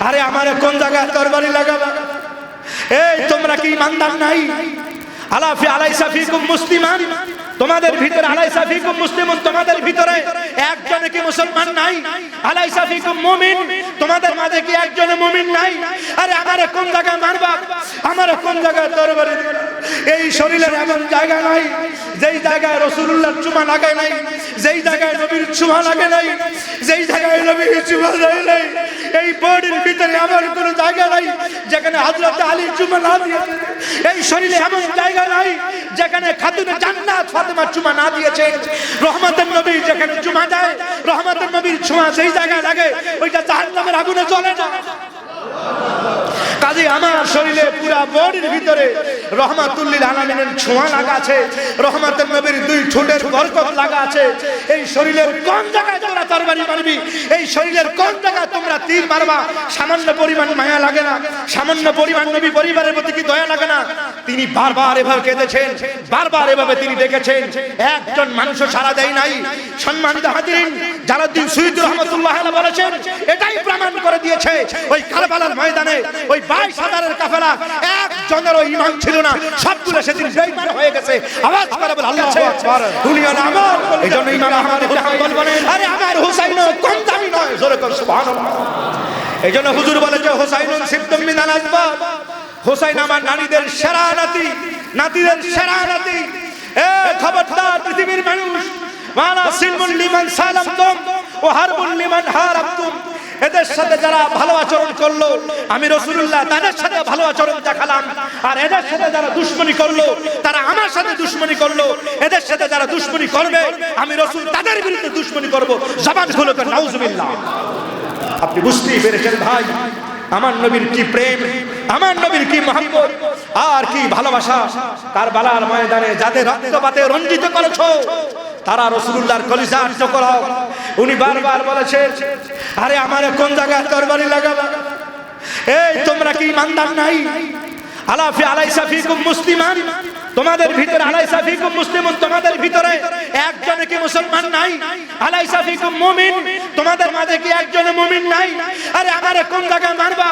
আরে আমারে কোন জায়গায় তরবারি লাগাবা? এই তোমরা কি ইমানদার নাই? আলাফি আলাইসা ফিকুম মুসলিমান, তোমাদের ভিতরে আলাইসা ফিকুম মুসলিমুন, তোমাদের ভিতরে একজন কি মুসলমান নাই? আলাইসা ফিকুম মুমিন, তোমাদের মাঝে কি একজন মুমিন নাই? আরে আমারে কোন জায়গায় মারবা? আমারে কোন জায়গায় তরবারি দিবা? এই শরীরের এমন জায়গা নাই যেই জায়গায় রাসূলুল্লাহর চুমা লাগে নাই, যেই জায়গায় নবীর চুমা লাগে নাই, যেই জায়গায় নবীর চুমা লাগে নাই। এই বডির ভিতরে আমার কোনো জায়গা নাই যেখানে হযরত আলী চুমা না দিয়েছে। এই শরীরে এমন জায়গা নাই যেখানে খাতুনে জান্নাত ফাতেমা চুমা না দিয়েছে। রহমতের নবী যেখানে চুমা দেয়, রহমতের নবীর ছোঁয়া যেই জায়গায় লাগে ওইটা জাহান্নামের আগুনে জ্বলে না। কাজে আমার শরীরে পুরা বডির ভিতরে রহমাতুল লিল আলামিনের ছোঁয়া লাগা আছে, রহমতের নবীর দুই ঠোঁটের বরকত লাগা আছে। এই শরীরের কোন জায়গায় তোমরা তরবারি মারবি? এই শরীরের কোন জায়গায় তোমরা তীর মারবা? সামান্য পরিমাণ মায়া লাগে না? সামান্য পরিমাণ নবী পরিবারের প্রতি কি দয়া লাগে না? তিনি বারবার এভাবে কেঁদেছেন, বারবার এভাবে তিনি ডেকেছেন, একজন মানুষও সাড়া দেয় নাই। সম্মানিত হাজিরিন, জালালউদ্দিন সুয়ুতী রাহমাতুল্লাহ আলাইহি বলেছেন, এটাই প্রমাণ করে দিয়েছে ওই কারবালার ময়দানে ওই 22,000-এর কাফেলা একজনেরও ঈমান ছিল না, সবগুলো সেদিন বেঈমান হয়ে গেছে। আওয়াজ করে বল আল্লাহু আকবার। দুনিয়া না আমার, এজন্য ইমাম আহমদ ইবনে হাম্বল বলেন, আরে আমার হুসাইনও কম দামি নয়, জোরে কর সুবহানাল্লাহ। এজন্য হুজুর বলে যে হুসাইনুন সিবতুম মিনাল আসবাব, হুসাইন আমার নারীদের সেরা নাতি, নাতিদের সেরা নাতি। এ খবরদার পৃথিবীর মানুষ, ওয়ালা সিলমুল লিমান সালামতুম ওয়া হারবুল লিমান হারাবতুম। এদের সাথে যারা ভালো আচরণ করলো আমি রাসূলুল্লাহ তাদের সাথে ভালো আচরণ দেখালাম, আর এদের সাথে যারা দুশমনি করলো তারা আমার সাথে দুশমনি করলো। এদের সাথে যারা দুশমনি করবে আমি রাসূল তাদের বিরুদ্ধে দুশমনি করব। জবান খুলে কর নাউজুবিল্লাহ। আপনি বুঝতেই পেরেছেন ভাই, আমার নবীর কি প্রেম, আমার নবীর কি মহব্বত আর কি ভালোবাসা। কারবালার ময়দানে যাদের রক্তপাতে রঞ্জিত করেছো তারা রাসূলুল্লাহর কলিজার টুকরা। উনি বারবার বলেছেন, আরে আমারে কোন জায়গায় তরবারি লাগাবা? এই তোমরা কি ইমানদার নাই? আলাফি আলাইসা ফিকুম মুসলিমান, তোমাদের ভিতরে আলাইসা ফিকুম মুসলিমুন, তোমাদের ভিতরে একজন কি মুসলমান নাই? আলাইসা ফিকুম মুমিন, তোমাদের মাঝে কি একজন মুমিন নাই? আরে আমারে কোন জায়গায় মারবা?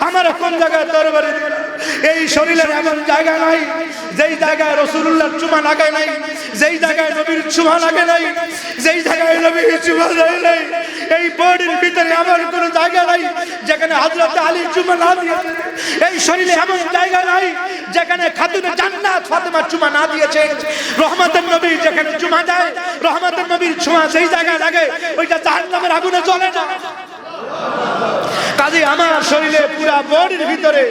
আমারে কোন জায়গায় তরবারি দিবা? এই শরীরের এমন জায়গা নাই যেই জায়গায় রাসূলুল্লাহর চুমা লাগে নাই, যেই জায়গায় নবীর চুমা লাগে নাই, যেই জায়গায় নবীর চুমা লাগে নাই। এই বডির ভিতরে আমার কোনো জায়গা নাই যেখানে হযরত আলী চুমা না দিয়েছে। এই শরীরে এমন জায়গা নাই যেখানে খাতুনে জান্নাত ফাতেমা চুমা না দিয়েছে। রহমতের নবী যেখানে চুমা দেয়, রহমতের নবীর ছোঁয়া যেই জায়গায় লাগে ওইটা জাহান্নামের আগুনে জ্বলে না। কাজে আমার শরীরে পুরা বডির ভিতরে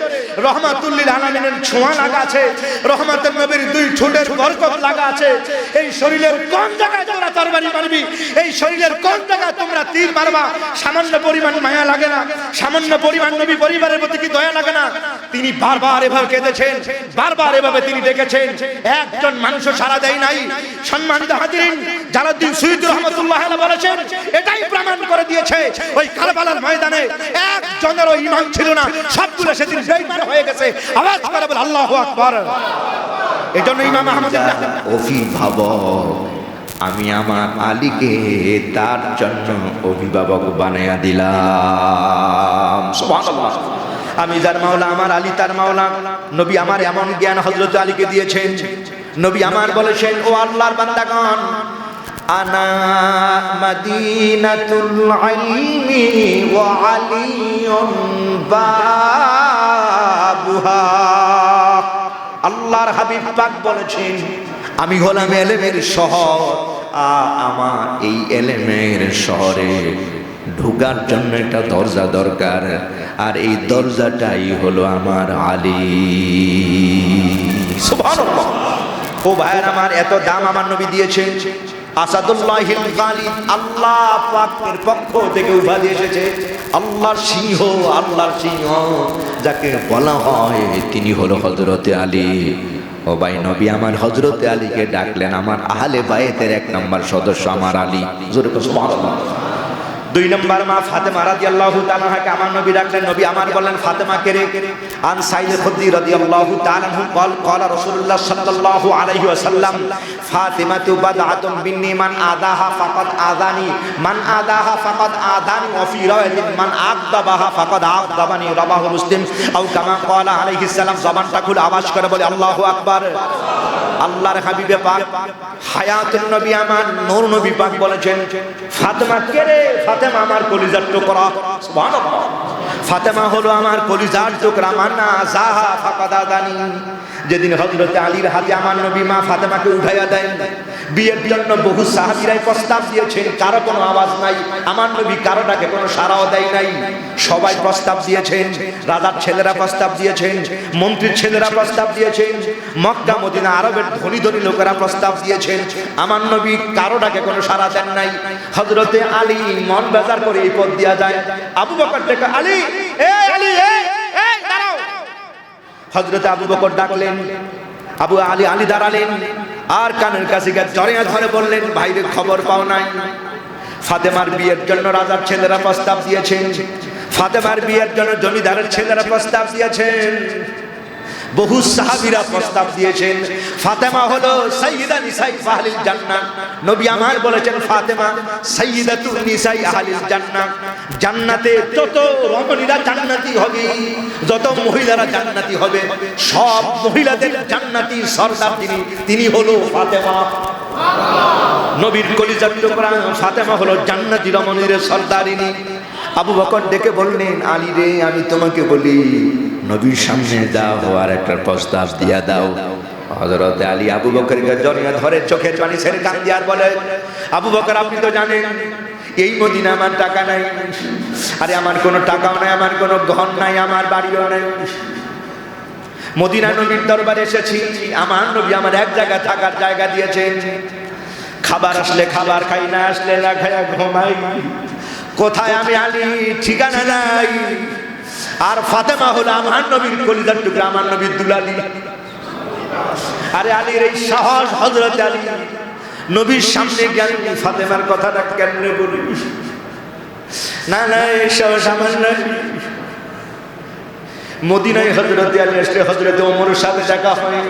রহমাতুল লিল আলামিনের ছোঁয়া লাগা আছে, রহমতের নবীর দুই ঠোঁটের বরকত লাগা আছে। এই শরীরের কোন জায়গায় তোমরা তরবারি মারবি? এই শরীরের কোন জায়গায় তোমরা তীর মারবা? সামান্য পরিমাণ মায়া লাগে না? সামান্য পরিমাণ নবী পরিবারের প্রতি কি দয়া লাগে না? তিনি বারবার এভাবে কেঁদেছেন, বারবার এভাবে তিনি ডেকেছেন, একজন মানুষও সাড়া দেয় নাই। সম্মানিত হাজিরিন, জালালউদ্দিন সুয়ুতী রাহমাতুল্লাহ আলাইহি বলেছেন, এটাই প্রমাণ করে দিয়েছে ওই কারবালার ময়দানে একজনেরও ঈমান ছিল না, সবগুলো সেদিন বেঈমান হয়ে গেছে। আওয়াজ করে বল আল্লাহু আকবার। এজন্য ইমাম আহমদ ইবনে হাম্বল, অভিভাবক আমি আমার আলীকে তার জন্য অভিভাবক বানায়া দিলাম। সুবহানাল্লাহ। আমি যার মাওলা আমার আলী তার মাওলা। নবী আমার এমন জ্ঞান হযরত আলীকে দিয়েছেন। নবী আমার বলেছেন, ও আল্লাহর বান্দাগণ, আনা মাদিনাতুল ইলমি ওয়া আলিয়ুন বাবুহা। আল্লাহর হাবিব পাক বলেছেন, আমি হলাম এলেমের শহর, আমার এই এলেমের শহরে ঢোকার জন্য একটা দরজা দরকার, আর এই দরজাটাই হলো আমার আলী। সুবহানাল্লাহ। ও ভাইয়ের আমার, এত দাম আমার নবী দিয়েছেন। আসাদুল্লাহিল গালিব, আল্লাহ পাকের পক্ষ থেকে উপাধি এসেছে আল্লাহর সিংহ। আল্লাহর সিংহ যাকে বলা হয় তিনি হলো হযরতে আলী। ও ভাই, নবী আমার হযরতে আলীকে ডাকলেন আমার আহলে বায়েতের 1 নম্বর সদস্য আমার আলী। জোরে কর সুবহানাল্লাহ। দুই নম্বর মা ফাতেমা রাদিয়াল্লাহু তাআলা আনহাকে আমার নবী ডাকলেন, নবী আমার বললেন ফাতেমা কে রে? আন সাইদ খুদরি রাদিয়াল্লাহু তাআলা আনহু قال رسول الله صلى الله عليه وسلم فاطمه بدعه مني من اذاها فقد اذاني من اذاها فقد اذاني وفي روايه من اغضبها فقد اغضبني رواه مسلم او كما قال عليه السلام। জবানটা খুলে আওয়াজ করে বলে আল্লাহু আকবার। আল্লাহর হাবিবে পাক হায়াতুন নবী আমার নূর নবী পাক বলেছেন ফাতেমা কে রে? ফাতেমা আমার কলিজার টুকরা। সুবহানাল্লাহ। ফাতেমা হলো আমার কলিজার টুকরা। মান্না জাহা ফাকাদাদানি। যেদিন হযরত আলীর হাতে আমার নবী মা ফাতেমাকে উঠাইয়া দেন, বিয়ের জন্য বহু সাহাবীরাই প্রস্তাব দিয়েছেন, কারো কোনো আওয়াজ নাই। আমার নবী কারোটাকে কোনো সাড়াও দেয় নাই। সবাই প্রস্তাব দিয়েছেন, রাজার ছেলেরা প্রস্তাব দিয়েছেন, মন্ত্রীর ছেলেরা প্রস্তাব দিয়েছেন, মক্কা মদিনা আরবের ধনী ধনী লোকেরা প্রস্তাব দিয়েছেন। আমার নবী কারোটাকে কোনো সাড়া দেন নাই। হযরতে আলী মন বেজার করে এই পথ দিয়া যায়। আবু বকর ডেকে আলী, এই আলী, এই দাঁড়াও। হযরতে আবু বকর ডাকলেন, আলী দাঁড়ালেন, আর কানের কাছে জড়িয়ে ধরে বললেন ভাইরে খবর পাও নাই? ফাতেমার বিয়ের জন্য রাজার ছেলেরা প্রস্তাব দিয়েছেন, ফাতেমার বিয়ের জন্য জমিদারের ছেলেরা প্রস্তাব দিয়েছেন, বহু সাহাবীরা প্রস্তাব দিয়েছেন। ফাতেমা হলো সাইয়্যিদা নিসাই আহলিল জান্নাহ। নবী আমার বলেছেন ফাতেমা সাইয়্যিদাতুন নিসাই আহলিল জান্নাহ। জান্নাতে যত রমণীরা জান্নাতি হবে, যত মহিলারা জান্নাতি হবে, সব মহিলাদের জান্নাতি সরদার তিনি হলো ফাতেমা। নবীর কলিজার টুকরা ফাতেমা হলো জান্নাতি রমণীর সরদারিনী। আবু বকর ডেকে বললেন আলী রে, আমি তোমাকে বলি নবীর সামনে দাও আর একটা প্রস্তাব দিয়া দাও। হযরত আলী আবু বকরকে জড়িয়ে ধরে চোখের পানি ছেড়ে কাঁদে আর বলে আবু বকর আপনি তো জানেন এই মদিনা আমার টাকা নাই। আরে আমার কোনো টাকাও নাই, আমার কোনো ঘর নাই, আমার বাড়িও নাই। মদিনা নবীর দরবারে এসেছি, আমার নবী আমার এক জায়গায় থাকার জায়গা দিয়েছেন। খাবার আসলে খাবার খাই, না আসলে না খাইয়া ঘুমাই। কোথায় আমি আলী ঠিকানা নাই। আর ফাতেমা হলো আমার নবীর কলিজার টুকরা, আমার নবীর দুলালি। আরে আলীর এই সাহস, হযরত আলী নবীর সামনে গেল, ফাতেমার কথাটা কেমনে বলি? না না, এই সাহস আমার নাই। মদিনায় হযরত আলী আসলে হযরত ওমরের সাথে দেখা হয়।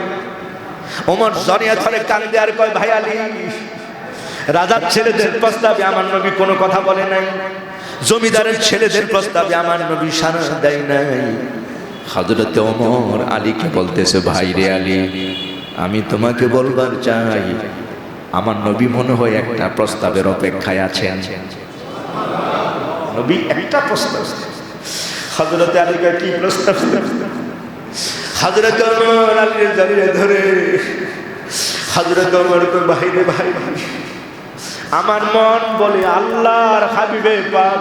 ওমর জড়িয়ে ধরে কান্দে আর কয় ভাই আলী, রাজার ছেলেদের প্রস্তাবে আমার নবী কোনো কথা বলে নাই, জমিদারের ছেলেদের প্রস্তাবে আমার নবী সাড়া দেয় নাই। হযরত ওমর আলীকে বলতেছে ভাই রে আলী, আমি তোমাকে বলবার চাই আমার নবী মনে হয় একটা প্রস্তাবের অপেক্ষায় আছেন। নবী একটা প্রস্তাব। হযরত আলীকে কি প্রস্তাব? হযরত ওমর আলীর জড়িয়ে ধরে হযরত ওমর কই ভাই রে ভাই, আমার মন বলে আল্লাহর হাবিবে পাক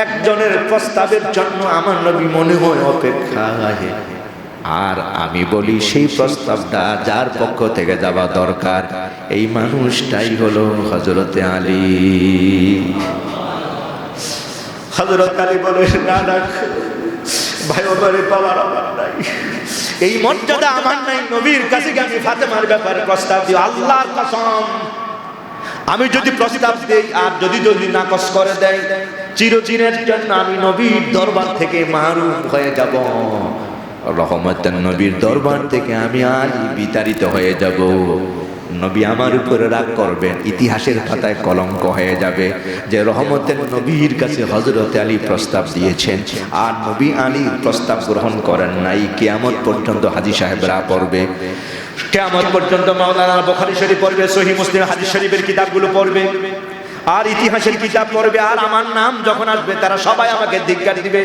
একজনের প্রস্তাবের জন্য আমার নবী মনে হয় অপেক্ষায়। আর আমি বলি সেই প্রস্তাবটা যার পক্ষ থেকে যাওয়া দরকার এই মানুষটাই হলো হযরতে আলী। হযরত আলী বলে না না ভাই, ওমরে পাওয়ার আমার নাই, এই মর্যাদা আমার নাই। নবীর কাছে আমি ফাতেমার ব্যাপারে প্রস্তাব দিই, আল্লাহর কসম আমি যদি প্রস্তাব দেই আর যদি নাকচ করে দেয়, চিরচিরের জন্য আমি নবীর দরবার থেকে মাহরুম হয়ে যাব। রহমতের নবীর দরবার থেকে আমি আজ বিতাড়িত হয়ে যাব। নবী আমার উপরে রাগ করবেন, ইতিহাসের খাতায় কলঙ্ক হয়ে যাবে যে রহমতের নবীর কাছে হযরত আলী প্রস্তাব দিয়েছেন আর নবী আলীর প্রস্তাব গ্রহণ করেন নাই। কিয়ামত পর্যন্ত হাজী সাহেবরা পড়বে, কিয়ামত পর্যন্ত মাওলানা বুখারী শরীফ পড়বে, সহিহ মুসলিম হাদিস শরীফের কিতাবগুলো পড়বে, আর ইতিহাসের কিতাব পড়বে। আর আমার নাম যখন আসবে তারা সবাই আমাকে ধিক্কার দিবে,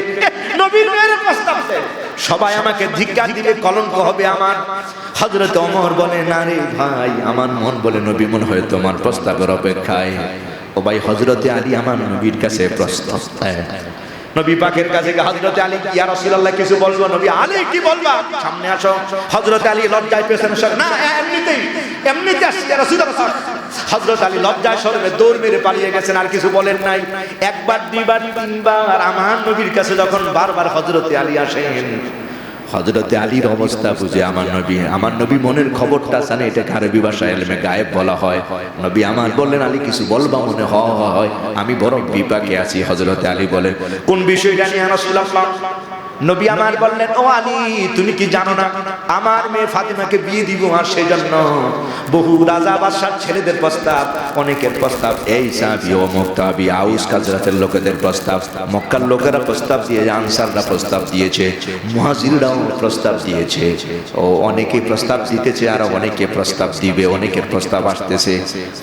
নবীর মেয়ের প্রস্তাব দেয়, সবাই আমাকে ধিক্কার দিবে, কলঙ্ক হবে আমার। হযরত ওমর বলে না রে ভাই, আমার মন বলে নবী মনে হয় তোমার প্রস্তাবের অপেক্ষায়। ও ভাই, হযরতে আলী আমার নবীর কাছে প্রস্তাব দেয়। নবী পাকের কাছে হযরত আলী, ইয়া রাসূলুল্লাহ কিছু বলবো? নবী, আলী কি বলবা? সামনে আসো। হযরত আলী লজ্জায় পেছনে সরে, না এমনিতে আসছে ইয়া রাসূলুল্লাহ। হযরত আলী লজ্জায় সরে দৌড় মেরে পালিয়ে গেছেন, আর কিছু বলেন নাই। একবার দুইবার তিনবার আমার নবীর কাছে যখন বারবার হযরত আলী আসেন, হযরতে আলীর অবস্থা বুঝে আমার নবী মনের খবরটা জানে, এটাকে আরবি ভাষায় ইলমে গায়েব বলা হয়। নবী আমার বললেন, আলী কিছু বলবা মনে হয়? আমি বড় বিপাকে আছি। হযরতে আলী বলেন, কোন বিষয়টা নিয়ে রাসূলুল্লাহ? নবী আমার বললেন, ও আলী, তুমি কি জানো না আমার মেয়ে ফাতেমাকে বিয়ে দিব, আর সেই জন্য বহু রাজা বাদশার ছেলেদের প্রস্তাব, অনেকের প্রস্তাব, এই সাহাবী ও মুক্তাবি আউস কাজরাতের লোকেদের প্রস্তাব, মক্কার লোকেরা প্রস্তাব দিয়েছে, আনসাররা প্রস্তাব দিয়েছে, মুহাজিররাও প্রস্তাব দিয়েছে, ও অনেকে প্রস্তাব দিতেছে, আর অনেকে প্রস্তাব দিবে, অনেকের প্রস্তাব আসতেছে।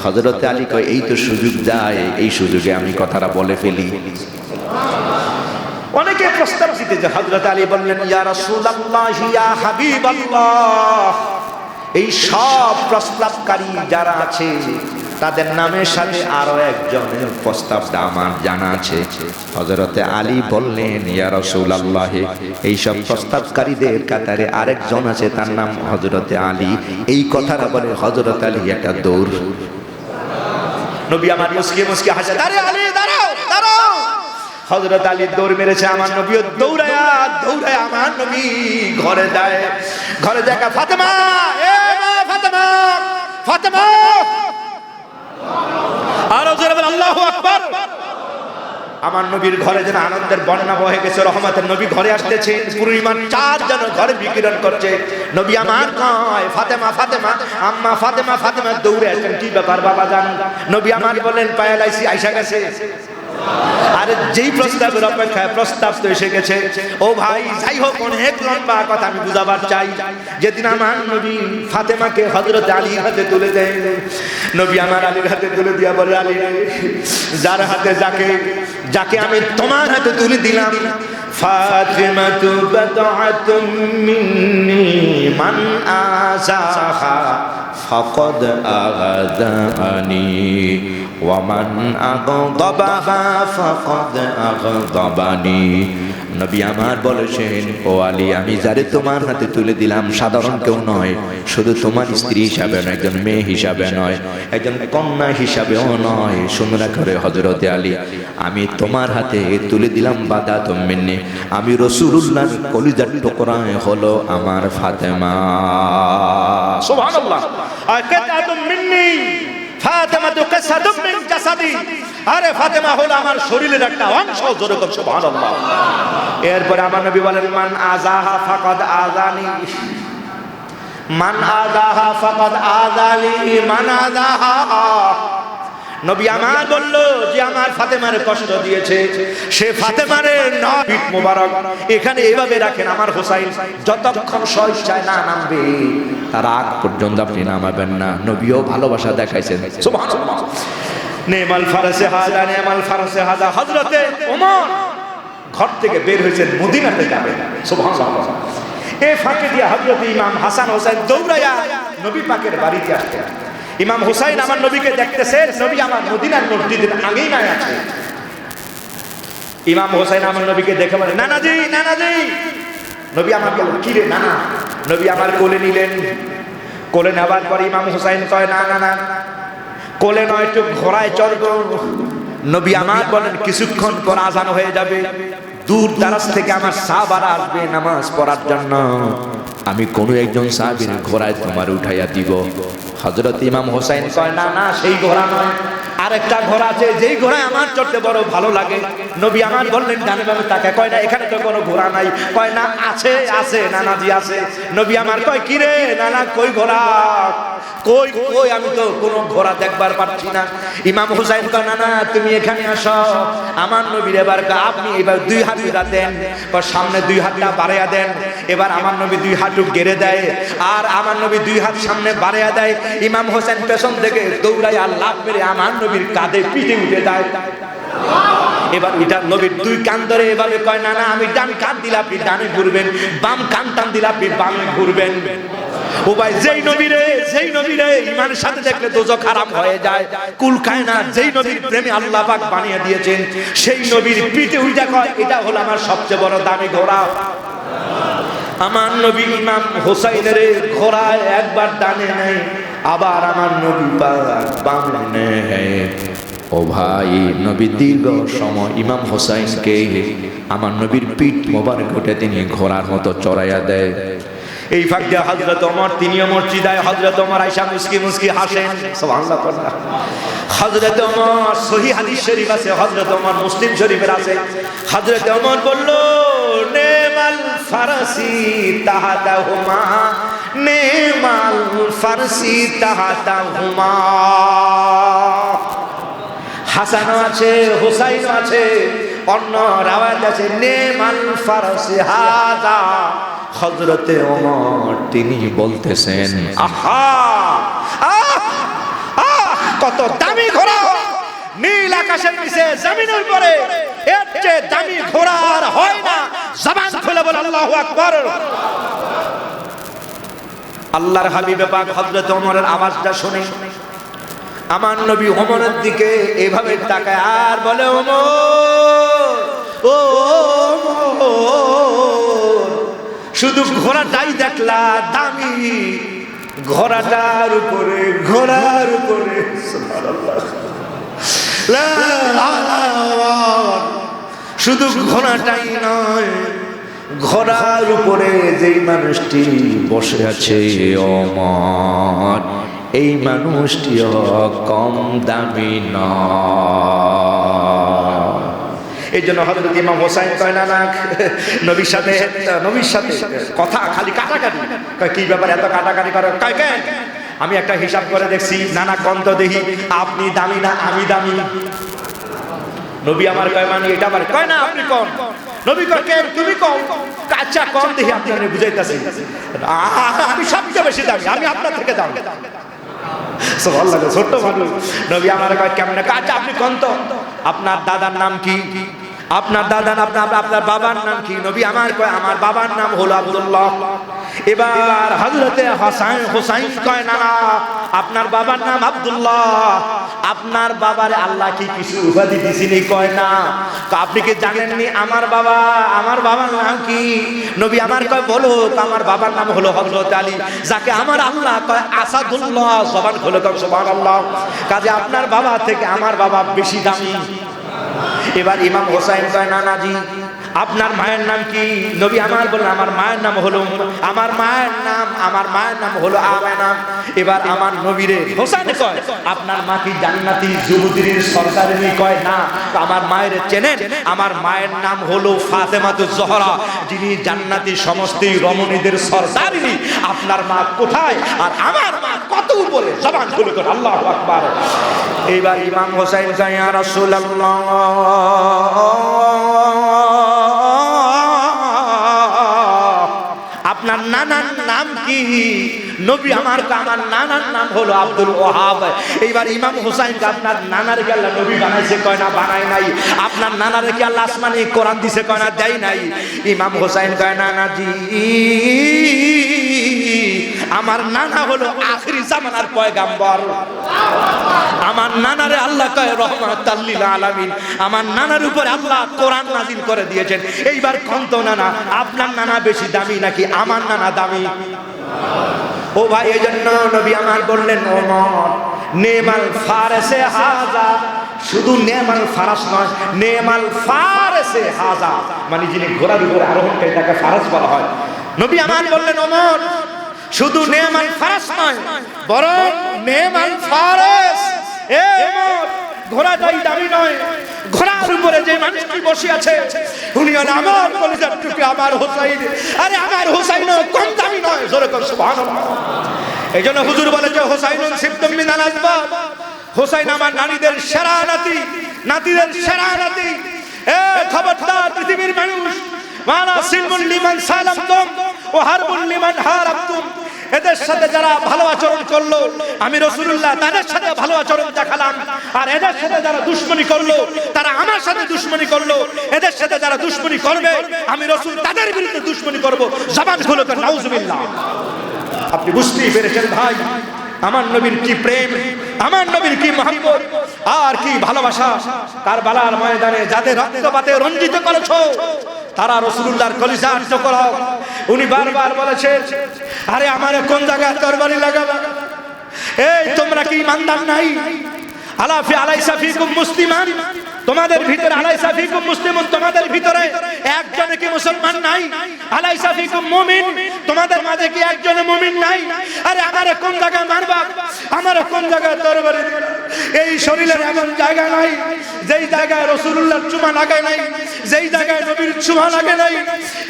হযরতে আলী কয়, এই তো সুযোগ যায়, এই সুযোগে আমি কথাটা বলে ফেলি। অনেকে প্রস্তাব দিতেছে। হযরত আলী বললেন, ইয়া রাসূলুল্লাহ, ইয়া হাবিবাল্লাহ, এই সব প্রস্তাবকারী যারা আছে তাদের নামের সাথে আরো একজনের প্রস্তাবটা আমার জানা আছে। হযরতে আলী বললেন, ইয়া রাসূলুল্লাহ, এই সব প্রস্তাবকারীদের কাতারে আরেকজন আছে, তার নাম হযরতে আলী। এই কথাটা বলে হযরত আলী একটা দৌড়। নবী আমার মুস্কি মুস্কি হাসে, আরে আলী দাঁড়াও দাঁড়াও। হযরত আলী দৌড় মেরেছে, আমার নবীও দৌড়ায়া আমার নবী ঘরে যায়। ঘরে দেখা ফাতেমা, এ মা ফাতেমা, ফাতেমা, আর জোরে বল আল্লাহু আকবার। আমার নবীর ঘরে যেন আনন্দের বন্যা বহে গেছে। রহমতের নবী ঘরে আসতেছে, পূর্ণিমার চাঁদ যেন ঘরে বিকিরণ করছে। নবী আমার কয়, ফাতেমা ফাতেমা, আম্মা ফাতেমা, ফাতেমা দৌড়ে আসেন, কি ব্যাপার বাবা জান? নবী আমার বলেন, পায়ালাইছি আইসা গেছে। আরে যেই প্রস্তাবের অপেক্ষায়, প্রস্তাব তো এসে গেছে। ও ভাই, যাই হোক, অনেক লম্বা কথা আমি বুঝাবার চাই। যেদিন আমার নবী ফাতেমাকে হযরত আলীর হাতে তুলে দেয়, নবী আমার আলীর হাতে তুলে দিয়া বলে, আলী, যার হাতে যাকে আমি তোমার হাতে তুলে দিলাম, ফাতিমাতু বাদআতুম মিন্নি মান আযাহা ফাকাদ আগাদানি ওয়া মান আগদাবাহা ফাকাদ আগদাবানি। নবী আমার বলেছেন, ও আলী, আমি যারে তোমার হাতে তুলে দিলাম সাধারণ কেউ নয়, শুধু তোমার স্ত্রী হিসাবে নয়, একজন মেয়ে হিসাবে নয়, একজন কন্যা হিসাবেও নয়। শুনে করে হযরতে আলী, আমি তোমার হাতে তুলে দিলাম বাদাতুম মিন্নি, আমি রাসূলুল্লাহর কলিজার টুকরা হলো আমার ফাতেমা। সুবহানাল্লাহ। আকাতাতুম মিন্নি ফাতেমাতু কাসাদুম মিন জাসাদি, আরে ফাতেমা হলো আমার শরীরের একটা অংশ। জোরে বল সুবহানাল্লাহ। এরপরে আমার নবী বলেন, মান আযাহা ফাকাদ আযানি, মান আযাহা ফাকাদ আযানি, মান আযাহা। নবী আমার বলল, যে আমার ফাতেমার কষ্ট দিয়েছে, সে ফাতেমার নবীত মোবারক এখানে এইভাবে রাখেন, আমার হোসাইন যতক্ষণ স্বেচ্ছায় না নামবে তার আগ পর্যন্ত আপনি নামাবেন না। নবীও ভালোবাসা দেখাইছেন। সুবহানাল্লাহ। নেমাল ফারাসে হাজা, নেমাল ফারাসে হাজা। হযরতে ওমর ঘর থেকে বের হয়েছেন, মদিনাতে যাবেন। সুবহানাল্লাহ। এই ফাঁকে দিয়ে হযরত ইমাম হাসান হোসেন দৌড়ায়া নবী পাকের বাড়িতে আসতেন। ইমাম হুসাইন আমার নবীকে দেখতেছেন, নবী আমার মদিনার মসজিদের আঙিনায় আছে। ইমাম হুসাইন আমার নবীকে দেখে বলে, নানাজি নানাজি। নবী আমার বলেন, কি রে নানা? নবী আমার কোলে নিলেন। কোলে নেওয়ার পর ইমাম হুসাইন কয়, না না না, কোলে নয়, একটু ঘোড়ায় চড়ব। নবী আমার বলেন, কিছুক্ষণ পর আজান হয়ে যাবে, দূর দারাজ থেকে আমার সাহাবারা আসবে নামাজ পড়ার জন্য, আমি কোনো একজন সাহাবীর ঘোড়ায় তোমার উঠাইয়া দিব। হযরত ইমাম হোসেন কয়, না না, সেই ঘোড়া নয়, আরেকটা ঘোড়া আছে, যেই ঘোড়ায় আমার চড়তে বড় ভালো লাগে। নবী আমার বললেন, ডানে বামে তাকে। কয় না, এখানে তো কোনো ঘোড়া নাই। কয় না, আছে আছে নানাজি আছে। নবী আমার কয়, কি রে নানা, কই ঘোড়া? কই কই, আমি তো কোনো ঘোড়া দেখবার পাচ্ছি না। ইমাম হুসাইন কয়, না না, তুমি এখানে আসো। আমার নবীর এবার আপনি এবার দুই হাত দেন, সামনে দুই হাতটা বাড়াইয়া দেন। এবার আমার নবী দুই হাঁটু গেড়ে দেয়, আর আমার নবী দুই হাত সামনে বাড়াইয়া দেয়। ইমাম হোসেন পেছন থেকে দৌড়াইয়া লাফ মেরে আমার নবীর কাঁধে পিঠে উঠে যায়। এবার এটা নবীর দুই কান ধরে এভাবে কয়, না না, আমি ডান কান দিলে আপনি ডানে ঘুরবেন, বাম কান টান দিলে আপনি বামে ঘুরবেন। ও ভাই, যেই নবীরে ইমানের সাথে দেখলে দোজখ হারাম হয়ে যায়, কুল খায় না। যেই নবীর প্রেমে আল্লাহ পাক বানিয়ে দিয়েছেন, সেই নবীর পিঠে উঠে কয়, এটা হলো আমার সবচেয়ে বড় দামি ঘোড়া। আমার নবী ইমাম হোসাইনের ঘোড়ায় একবার ডানে নেয়, আবার আমার নবী বামে নেয়। ও ভাই, নবী দীর্ঘ সময় ইমাম হোসাইনকে আমার নবীর পিঠ মোবারক উঠে তিনি ঘোড়ার মতো চড়াইয়া দেয়। এই ফাঁক দিয়ে হযরত ওমর তিনিও মসজিদায়, হযরত ওমর আয়েশা মুস্কি মুস্কি হাসেন। সুবহানাল্লাহ। হযরত ওমর সহিহ হাদিস শরীফ আছে, হযরত ওমর মুসলিম শরীফের আছে। হযরত ওমর বলল, নেমাল ফারসি তাহাতাহুমা, নেমাল ফারসি তাহাতাহুমা। হাসানও আছে, হুসাইনও আছে, অন্য রাওয়ায়াত আছে নেমাল ফারসি হাযা। হযরতে ওমর তিনি বলতেছেন, আহা কত দামি ঘোড়া, নীল আকাশের নিচে জমিনের উপরে এর চেয়ে দামি ঘোড়া আর হয় না। জবান খুলে বল আল্লাহু আকবার। আল্লাহর হাবিবে পাক হযরত ওমরের আওয়াজটা শুনে আমার নবী ওমরের দিকে এভাবে তাকায় আর বলে, ওমর ও ওমর, শুধু ঘোড়াটাই দেখলা দামি, ঘোড়াটার উপরে, ঘোড়ার উপরে সুবহানাল্লাহ, লা ইলাহা, শুধু ঘোড়াটাই নয়, ঘোড়ার উপরে যেই মানুষটি বসে আছে ওমর, এই মানুষটিও কম দামি নয়। এই জন্য হযরত ইমাম হোসাইন কয় না, নবীর সাথে কথা খালি কাটাকাটি। কয় কি ব্যাপার এত কাটাকাটি করে? কয় কেন? আমি একটা হিসাব করে দেখছি, নানা কন্ত দেখি আপনি দামি না আমি দামি। নবী আমার কয় মানে এটা আমার কয় না আপনি কম। নবী কয় কেন তুমি কম? আচ্ছা কম দেখি আপনাকে বুঝাইতাছি, আমি সবচেয়ে বেশি দামি, আমি আপনার থেকে দামি। সুবহানাল্লাহ, ছোট্ট মানুষ। নবী আমার কয় কেমনে? আচ্ছা আপনি কোন তো, আপনার দাদার নাম কি? আপনার দাদা আপনার বাবার নাম কি? নবী আমার কয় আমার বাবার নাম হলো আব্দুল্লাহ। এবার হযরতে হোসাইন কয় না, আপনার বাবার নাম আব্দুল্লাহ। আপনার বাবার আল্লাহ কি কিছু উপাধি দিছিনি? কয় না। আপনি কি জানেননি আমার বাবার নাম কি? নবী আমার কয় বলো। আমার বাবার নাম হলো হযরত আলী, যাকে আমার আল্লাহ কয় আসাদুল্লাহ। জবান খুলে কয় সুবহানাল্লাহ। কাজে আপনার বাবা থেকে আমার বাবা বেশি দামি। এবার ইমাম হোসাইন কয় নানাজি আপনার মায়ের নাম কি? নবী আমার বলেন আমার মায়ের নাম হলো আমেনা। এবার আমার নবীরে হোসেন কয় আপনার মা কি জান্নাতি যুবতীর সরদারিনী? কয় না। আমার মায়ের চেনেন? আমার মায়ের নাম হলো ফাতেমাতুজ জোহরা, যিনি জান্নাতি সমস্ত রমণীদের সরদারিনী। আপনার মা কোথায় আর আমার মা কত উপরে? জবান খুলে কর আল্লাহু আকবার। এবার ইমাম হোসেন কয় ইয়া রাসূলুল্লাহ, আপনার নানার নাম কি? নবী আমার নানার নাম হলো আব্দুল ওয়াহাব। এইবার ইমাম হোসাইন আপনার নানার কি আল্লাহ নবী বানাইছে? কয় না বানাই নাই। আপনার নানার কি আল্লাহ আসমানে কোরআন দিছে? কয় না দেয় নাই। ইমাম হোসাইন কয় নানাজি আমার নানা হলো আখিরি জামানার পয়গাম্বর। আমার নানারে আল্লাহ কয় রহমাতাল লিল আলামিন। আমার নানার উপরে আল্লাহ কোরআন নাযিল করে দিয়েছেন। এইবার কন্ত নানা আপনার নানা বেশি দামি নাকি আমার নানা দামি? ও ভাই, এই জন্য নবী আমার বললেন ওমর নেমাল ফারসে হাজা। শুধু নেমাল ফারাস নয়, নেমাল ফারসে হাজা, মানে যিনি ঘোড়ার উপরে আরোহণকারী তাকে ফারাস বলা হয়। নবী আমার বললেন ওমর শুধু নেমাল ফারাস নয়, বরং নেমাল ফারাস। এ ওমর, ঘোড়াটাই দামি নয়, ঘোড়ার উপরে যে মানুষটি বসে আছে উনি হলেন আমার কলিজার টুকরা, আমার হোসাইন। আরে আমার হোসাইনও কম দামি নয়। জোরে কর সুবহানাল্লাহ। এই জন্য হুজুর বলে যে হোসাইনুন সিবতুম মিনাল আসবাব, হোসাইন আমার নারীদের সেরা নাতি, নাতিদের সেরা নাতি। এ খবরদার পৃথিবীর মানুষ, মালা সিলমুল লিমান সালামতুম ওয়া হারবুল লিমান হারাবতুম। এদের সাথে যারা ভালো আচরণ করলো আমি রাসূলুল্লাহ তাদের সাথে ভালো আচরণ দেখালাম, আর এদের সাথে যারা দুশমনি করলো তারা আমার সাথে দুশমনি করলো। এদের সাথে যারা দুশমনি করবে আমি রাসূল তাদের বিরুদ্ধে দুশমনি করব। জবান খুলে কর নাউজুবিল্লাহ। আপনি বুঝতেই পেরেছেন ভাই আমার নবীর কি প্রেম, আমার নবীর কি মহব্বত আর কি ভালোবাসা। কারবালার ময়দানে যাদের রক্তপাতে রঞ্জিত করেছো তারা রাসূলুল্লাহর কলিজার টুকরা। উনি বারবার বলেছেন আরে আমারে কোন জায়গায় তরবারি লাগাবে? এই তোমরা কি ইমানদার নাই? আলাফি আলাইসা ফিকুম মুসলিমান, তোমাদের ভিতরে আলাইসা ফিকুম মুসলিমুন, তোমাদের ভিতরে একজন কি মুসলমান নাই? আলাইসা ফিকুম মুমিন, তোমাদের মাঝে কি একজন মুমিন নাই? আরে আমারে কোন জায়গায় মারবা, আমারে কোন জায়গায় তরবারি দিবা? এই শরীরের এমন জায়গা নাই যেই জায়গায় রাসূলুল্লাহর চুমা লাগে নাই, যেই জায়গায় নবীর চুমা লাগে নাই,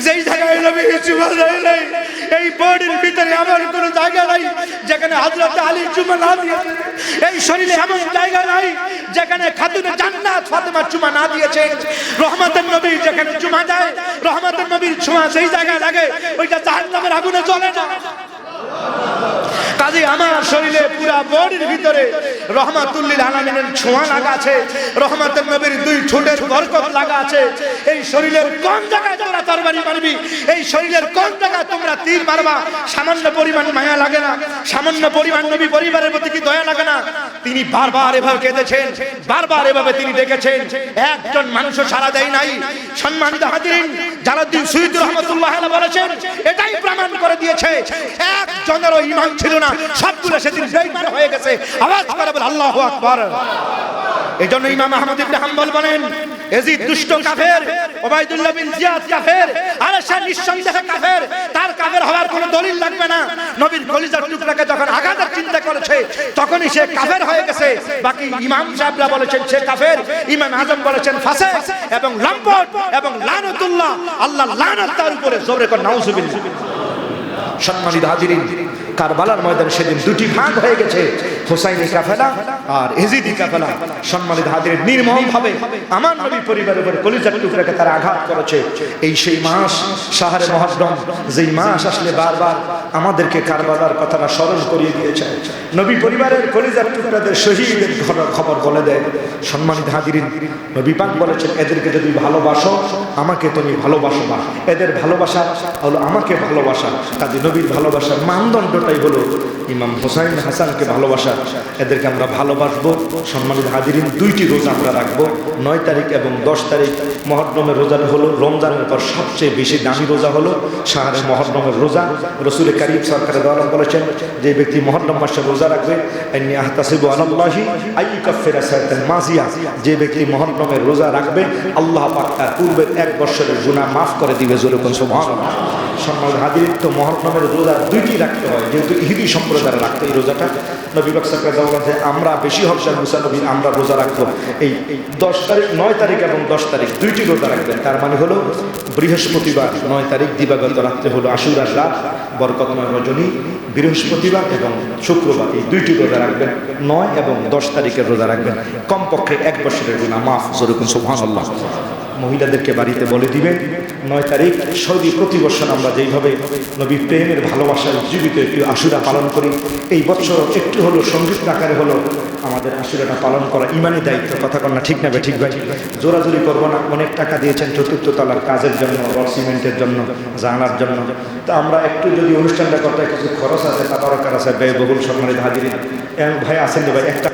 যেই জায়গায় নবীর চুমা লাগে নাই। এই বডির ভিতরে এমন কোন জায়গা নাই যেখানে হযরত আলী চুমা না দিয়েছে। এই শরীরে এমন জায়গা নাই যেখানে খাতুনে জান্নাত ফাতেমা চুমা না দিয়েছে। রহমতের নবী যেখানে চুমা দেয়, রহমতের নবীর ছোঁয়া সেই জায়গায় লাগে, ওইটা জাহান্নামের আগুনে জ্বলে না। কাজে আমার শরীরে পুরা বডির ভিতরে রহমাতুল লিল আলামিনের ছোঁয়া লাগা আছে, রহমতের নবীর দুই ঠোঁটের বরকত লাগা আছে। এই শরীরের কোন জায়গায় তোমরা তরবারি মারবি, এই শরীরের কোন জায়গায় তোমরা তীর মারবা, সামান্য পরিমাণ মায়া লাগে না? সামান্য পরিমাণ নবী পরিবারের প্রতি কি দয়া লাগে না? তিনি বারবার এভাবে কেঁদেছেন, বারবার এভাবে তিনি ডেকেছেন, একজন মানুষও সাড়া দেয় নাই। সম্মানিত হাজিরিন, জালালউদ্দিন সুয়ুতী রাহমাতুল্লাহ আলাইহি বলেছেন, এটাই প্রমাণ করে দিয়েছে একজনেরও ঈমান ছিল না, সবগুলো সেদিন বেঈমান হয়ে গেছে। আওয়াজ করে বল আল্লাহু আকবার। এইজন্য ইমাম আহমদ ইবনে হাম্বল বলেন, ইয়াজিদ দুষ্ট কাফের, উবাইদুল্লাহ বিন জিয়াদ কাফের, আর সে নিঃসন্দেহে কাফের, তার কাফের হওয়ার কোনো দলিল লাগবে না। নবীর কলিজার টুকরাকে যখন আঘাতের চিন্তা করেছে তখনই সে কাফের হয়ে গেছে। বাকি ইমাম সাহেবরা বলেছেন সে কাফের, ইমাম আজম বলেছেন ফাসিক এবং লম্পট এবং লানাতুল্লাহ, আল্লাহ লানাত তার উপরে। জোরে করে নাউজুবিল্লাহ। সম্মানিত হাজিরিন, কারবালার ময়দানে সেদিন দুটি ভাগ হয়ে গেছে, হুসাইনি কাফেলা আর ইজিদি কাফেলা। সম্মানিত হাজিরিন, নির্মমভাবে আমার নবী পরিবারের উপর কলিজার টুকরাকে তারা আঘাত করেছে। এই সেই মাস শাহরে মুহররম, যেই মাস আসলে বারবার আমাদেরকে কারবালার কথাটা স্মরণ করিয়ে দিয়েছে। নবী পরিবারের কলিজার টুকরাদের শহীদের খবর বলে দেয়। সম্মানিত হাজিরিন, নবী পাক বলেছেন, এদেরকে যদি ভালোবাসো আমাকে তুমি ভালোবাসবা, এদের ভালোবাসা হলো আমাকে ভালোবাসা। কাজে নবীর ভালোবাসার মানদণ্ডটাই হলো ইমাম হোসাইন হাসানকে ভালোবাসা। এদেরকে আমরা ভালোবাসবো। সম্মানিত হাজিরিন, দুইটি রোজা আমরা রাখবো, 9 তারিখ এবং 10 তারিখ। মুহররমের রোজা হলো রমজানের পর সবচেয়ে বেশি দামি রোজা হলো শাহরে মুহররমের রোজা। রাসূল কারীম সরকারে দোয়া বলেছেন, যে ব্যক্তি মুহররম মাসে রোজা রাখবে, আইনি আহতাসিবু আলাল্লাহি আইয়ুকাফিরা সানাতাল মাজিয়া, যে ব্যক্তি মুহররমের রোজা রাখবে আল্লাহ পাক তার পূর্বের 1 বছরের গুনাহ মাফ করে দিবে। জোরে কোন সুবহানাল্লাহ। সম্মানিত হাজিরিন, তো মুহররমের রোজা দুইটি রাখতে হয়, যেহেতু ইহুদি সম্প্রদায় রাখতে এই রোজাটা। নবী পাক সাল্লাল্লাহু আলাইহি ওয়াসাল্লাম আমরা বেশি হকদার মুসানবী আমরা রোজা রাখবো এই 10 তারিখ, 9 তারিখ এবং 10 তারিখ দুইটি রোজা রাখবেন। তার মানে হলো বৃহস্পতিবার 9 তারিখ দিবাগত রাত্রে হলো আশুরার রাত, বরকতময় রজনী, বৃহস্পতিবার এবং শুক্রবার এই দুইটি রোজা রাখবেন। 9 এবং 10 তারিখের রোজা রাখবেন, কমপক্ষে 1 বছরের গুনাহ মাফ। যেরকম সুবহানাল্লাহ। মহিলাদেরকে বাড়িতে বলে দিবেন 9 তারিখ সৌদি প্রতি বছর আমরা যেইভাবে নবী প্রেমের ভালোবাসার জীবিত একটি আশুরা পালন করি, এই বছর একটু হলো সংযুক্ত আকারে হলো আমাদের আশুরাটা পালন করা ইমানি দায়িত্ব। কথা কন না, ঠিক না ঠিক ভাই? জোরাজোরি করবো না। অনেক টাকা দিয়েছেন 4th তলার কাজের জন্য, রড সিমেন্টের জন্য, জানালার জন্য। তা আমরা একটু যদি অনুষ্ঠানটা করতে কিছু খরচ আছে, তাবারকার আছে, ব্যয়বহুল। সম্মানিত হাজিরিন, ভাই আসেন ভাই একটা